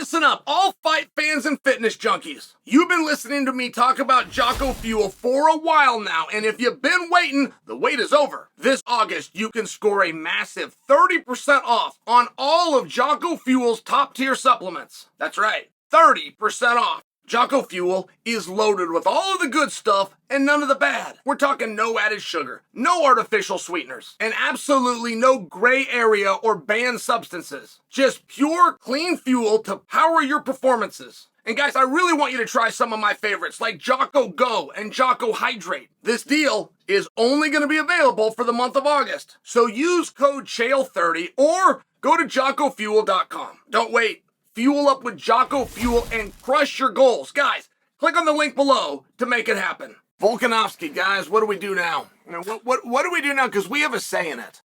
Listen up, all fight fans and fitness junkies. You've been listening to me talk about Jocko Fuel for a while now, and if you've been waiting, the wait is over. This August, you can score a massive 30% off on all of Jocko Fuel's top-tier supplements. That's right, 30% off. Jocko Fuel is loaded with all of the good stuff and none of the bad. We're talking no added sugar, no artificial sweeteners, and absolutely no gray area or banned substances. Just pure, clean fuel to power your performances. And guys, I really want you to try some of my favorites like Jocko Go and Jocko Hydrate. This deal is only going to be available for the month of August. So use code Chael30 or go to JockoFuel.com. Don't wait. Fuel up with Jocko Fuel and crush your goals. Guys, click on the link below to make it happen. Volkanovski, guys, what do we do now? What do we do now? Because we have a say in it.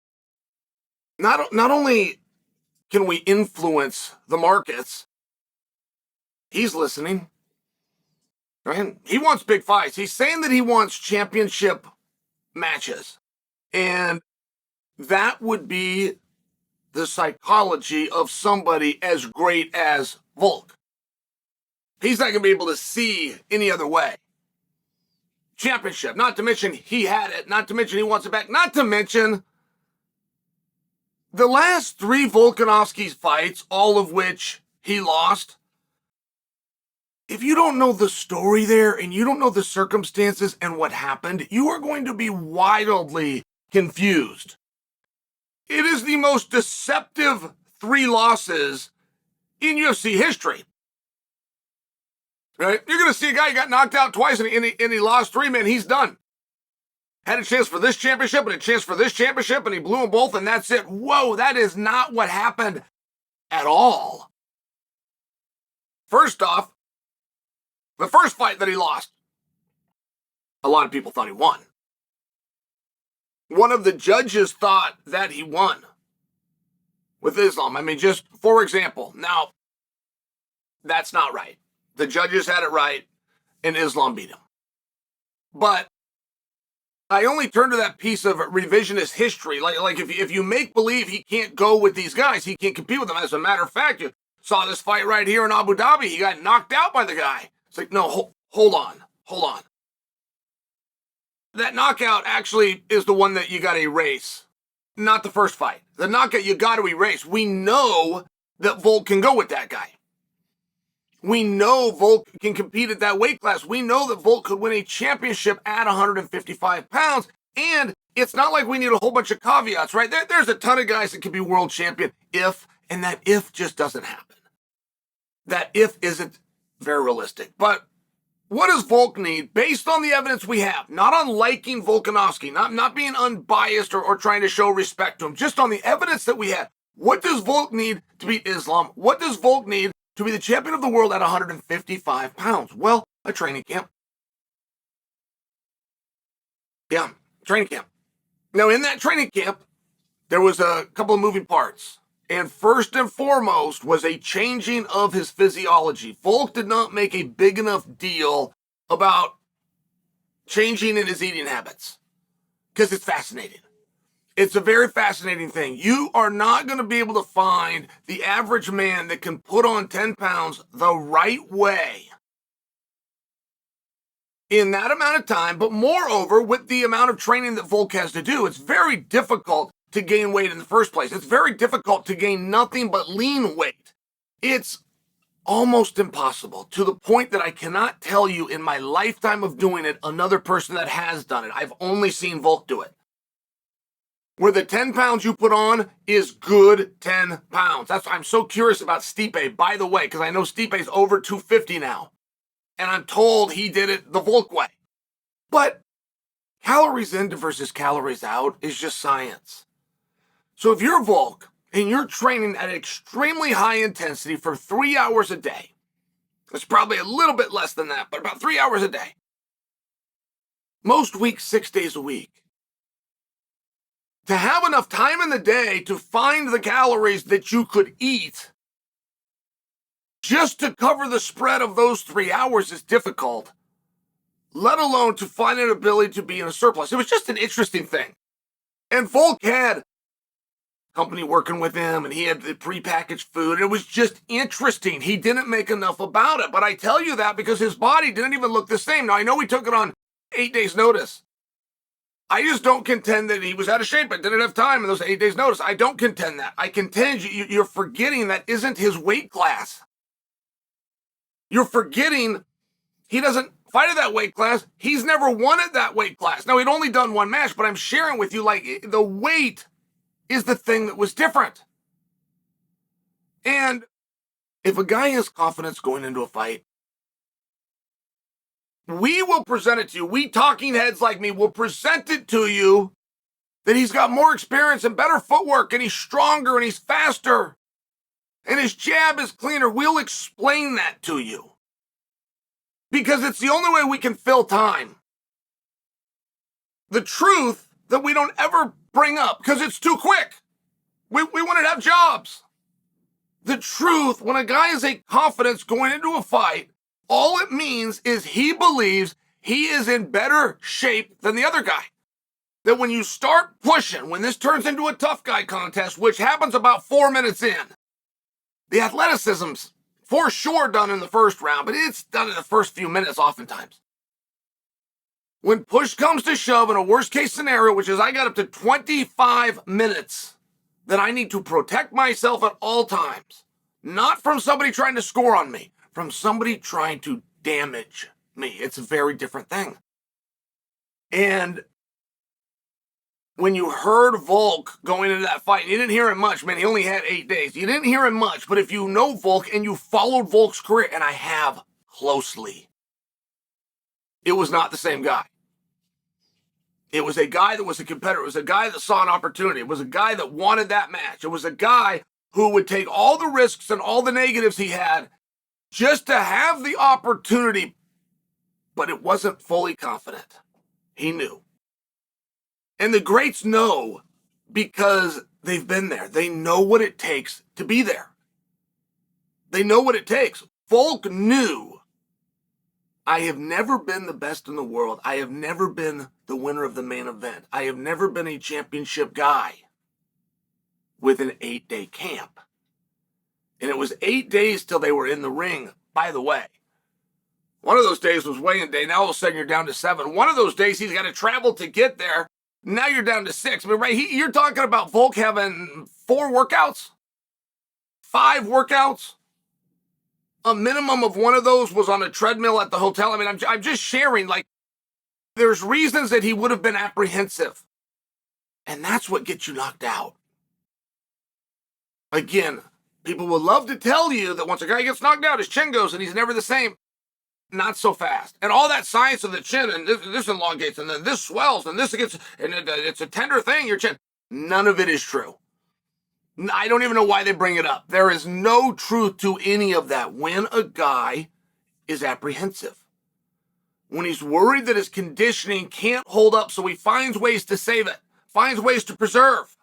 Not only can we influence the markets, he's listening. Right? He wants big fights. He's saying that he wants championship matches. And that would be the psychology of somebody as great as Volk. He's not going to be able to see any other way. Championship, not to mention he had it, not to mention he wants it back, not to mention the last 3 Volkanovski's fights, all of which he lost. If you don't know the story there and you don't know the circumstances and what happened, you are going to be wildly confused. It is the most deceptive 3 losses in UFC history. Right? You're going to see a guy who got knocked out twice and he lost 3, man. He's done. Had a chance for this championship and a chance for this championship and he blew them both and that's it. Whoa, that is not what happened at all. First off, the first fight that he lost, a lot of people thought he won. One of the judges thought that he won with Islam. I mean, just for example, now, that's not right. The judges had it right, and Islam beat him. But I only turn to that piece of revisionist history. Like if you make believe he can't go with these guys, he can't compete with them. As a matter of fact, you saw this fight right here in Abu Dhabi. He got knocked out by the guy. It's like, no, hold on. That knockout actually is the one that you got to erase, not the first fight. The knockout you got to erase. We know that Volk can go with that guy. We know Volk can compete at that weight class. We know that Volk could win a championship at 155 pounds. And it's not like we need a whole bunch of caveats, right? There's a ton of guys that could be world champion and that if just doesn't happen. That if isn't very realistic. But what does Volk need based on the evidence we have? Not on liking Volkanovski, not being unbiased or trying to show respect to him, just on the evidence that we have. What does Volk need to beat Islam? What does Volk need to be the champion of the world at 155 pounds? Well, a training camp. Yeah, training camp. Now, in that training camp, there was a couple of moving parts. And first and foremost was a changing of his physiology. Volk did not make a big enough deal about changing in his eating habits because it's fascinating. It's a very fascinating thing. You are not going to be able to find the average man that can put on 10 pounds the right way in that amount of time. But moreover, with the amount of training that Volk has to do, it's very difficult to gain weight in the first place. It's very difficult to gain nothing but lean weight. It's almost impossible, to the point that I cannot tell you in my lifetime of doing it another person that has done it. I've only seen Volk do it. Where the 10 pounds you put on is good 10 pounds. I'm so curious about Stipe, by the way, because I know Stipe's over 250 now. And I'm told he did it the Volk way. But calories in versus calories out is just science. So if you're Volk and you're training at extremely high intensity for 3 hours a day, it's probably a little bit less than that, but about 3 hours a day. Most weeks, 6 days a week. To have enough time in the day to find the calories that you could eat just to cover the spread of those 3 hours is difficult, let alone to find an ability to be in a surplus. It was just an interesting thing. And Volk had company working with him, and he had the prepackaged food. It was just interesting. He didn't make enough about it. But I tell you that because his body didn't even look the same. Now, I know he took it on 8 days' notice. I just don't contend that he was out of shape and didn't have time in those 8 days' notice. I don't contend that. I contend you're forgetting that isn't his weight class. You're forgetting he doesn't fight at that weight class. He's never won at that weight class. Now, he'd only done one match, but I'm sharing with you, like, the weight is the thing that was different. And if a guy has confidence going into a fight, we will present it to you. We talking heads like me will present it to you that he's got more experience and better footwork, and he's stronger and he's faster, and his jab is cleaner. We'll explain that to you because it's the only way we can fill time. The truth that we don't ever bring up because it's too quick. We want to have jobs. The truth, when a guy has a confidence going into a fight, all it means is he believes he is in better shape than the other guy. That when you start pushing, when this turns into a tough guy contest, which happens about 4 minutes in, the athleticism's for sure done in the first round, but it's done in the first few minutes oftentimes. When push comes to shove in a worst case scenario, which is I got up to 25 minutes that I need to protect myself at all times, not from somebody trying to score on me, from somebody trying to damage me. It's a very different thing. And when you heard Volk going into that fight, you didn't hear him much, man. He only had 8 days. You didn't hear him much, but if you know Volk and you followed Volk's career, and I have closely, it was not the same guy. It was a guy that was a competitor. It was a guy that saw an opportunity. It was a guy that wanted that match. It was a guy who would take all the risks and all the negatives he had just to have the opportunity, but it wasn't fully confident. He knew. And the greats know because they've been there. They know what it takes to be there. They know what it takes. Volk knew, I have never been the best in the world. I have never been the winner of the main event. I have never been a championship guy with an 8-day camp. And it was 8 days till they were in the ring. By the way, one of those days was weigh-in day. Now all of a sudden you're down to 7. One of those days he's got to travel to get there. Now you're down to 6. I mean, right? You're talking about Volk having 4 workouts, 5 workouts. A minimum of one of those was on a treadmill at the hotel. I mean, I'm just sharing, like, there's reasons that he would have been apprehensive. And that's what gets you knocked out. Again, people would love to tell you that once a guy gets knocked out, his chin goes and he's never the same. Not so fast. And all that science of the chin, and this elongates, and then this swells, and this gets, and it's a tender thing, your chin. None of it is true. I don't even know why they bring it up. There is no truth to any of that when a guy is apprehensive. When he's worried that his conditioning can't hold up, so he finds ways to save it, finds ways to preserve.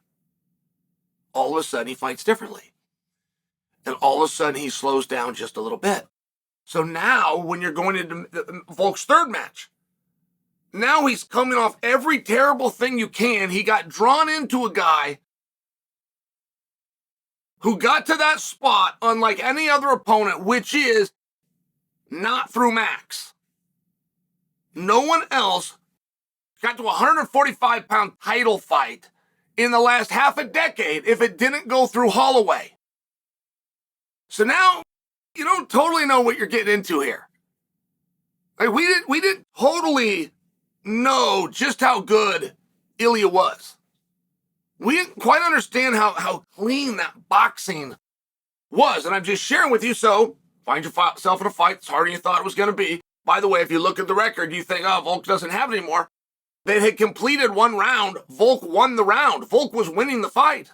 All of a sudden, he fights differently. And all of a sudden, he slows down just a little bit. So now, when you're going into Volk's third match, now he's coming off every terrible thing you can. He got drawn into a guy who got to that spot unlike any other opponent, which is not through Max. No one else got to a 145-pound title fight in the last half a decade if it didn't go through Holloway. So now you don't totally know what you're getting into here. Like we didn't totally know just how good Ilya was. We didn't quite understand how clean that boxing was. And I'm just sharing with you, so find yourself in a fight that's harder than you thought it was going to be. By the way, if you look at the record, you think, oh, Volk doesn't have it anymore. They had completed one round. Volk won the round. Volk was winning the fight.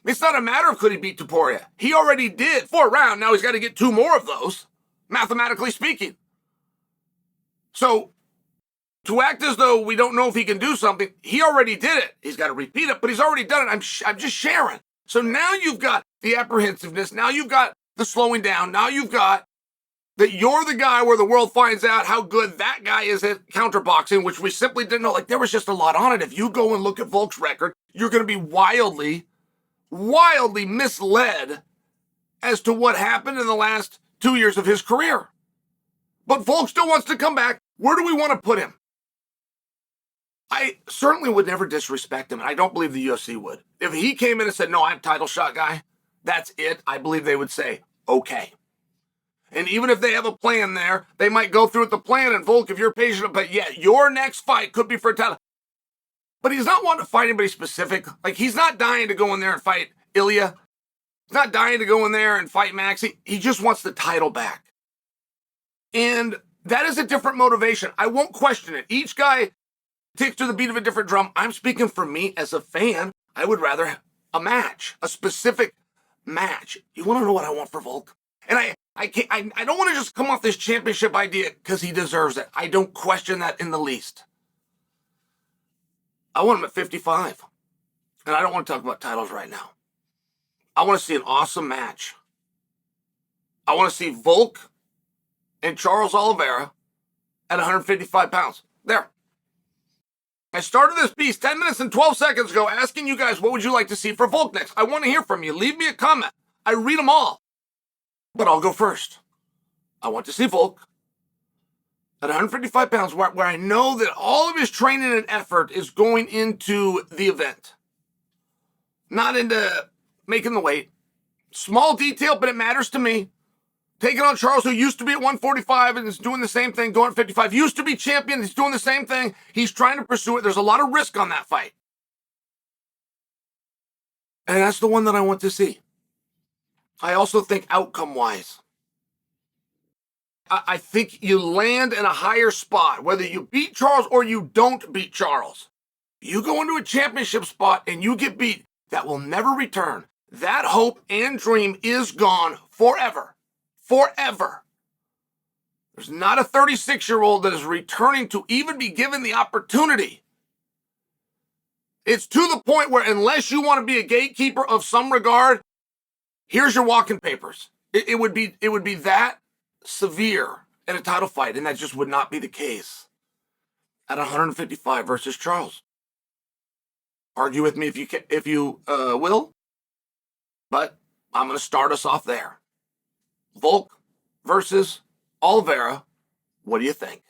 It's not a matter of could he beat Topuria. He already did 4 rounds. Now he's got to get 2 more of those, mathematically speaking. So to act as though we don't know if he can do something, he already did it. He's got to repeat it, but he's already done it. I'm just sharing. So now you've got the apprehensiveness. Now you've got the slowing down. Now you've got that you're the guy where the world finds out how good that guy is at counterboxing, which we simply didn't know. Like, there was just a lot on it. If you go and look at Volk's record, you're going to be wildly wildly misled as to what happened in the last 2 years of his career. But Volk still wants to come back. Where do we want to put him? I certainly would never disrespect him, and I don't believe the UFC would. If he came in and said, no, I'm title shot guy, that's it, I believe they would say, okay. And even if they have a plan there, they might go through with the plan, and Volk, if you're patient, but yeah, your next fight could be for a title. But he's not wanting to fight anybody specific. Like, he's not dying to go in there and fight Ilya. He's not dying to go in there and fight Maxi. He just wants the title back. And that is a different motivation. I won't question it. Each guy takes to the beat of a different drum. I'm speaking for me as a fan. I would rather a match, a specific match. You want to know what I want for Volk? And I don't want to just come off this championship idea because he deserves it. I don't question that in the least. I want him at 55. And I don't want to talk about titles right now. I want to see an awesome match. I want to see Volk and Charles Oliveira at 155 pounds. There. I started this piece 10 minutes and 12 seconds ago asking you guys, what would you like to see for Volk next? I want to hear from you. Leave me a comment. I read them all. But I'll go first. I want to see Volk at 155 pounds where I know that all of his training and effort is going into the event. Not into making the weight. Small detail, but it matters to me. Taking on Charles, who used to be at 145 and is doing the same thing, going at 55. Used to be champion, he's doing the same thing. He's trying to pursue it. There's a lot of risk on that fight. And that's the one that I want to see. I also think outcome-wise, I think you land in a higher spot, whether you beat Charles or you don't beat Charles. You go into a championship spot and you get beat, that will never return. That hope and dream is gone forever. Forever. There's not a 36-year-old that is returning to even be given the opportunity. It's to the point where unless you want to be a gatekeeper of some regard, here's your walking papers. It would be that severe in a title fight, and that just would not be the case at 155 versus Charles. Argue with me if you will, but I'm going to start us off there. Volk versus Oliveira. What do you think?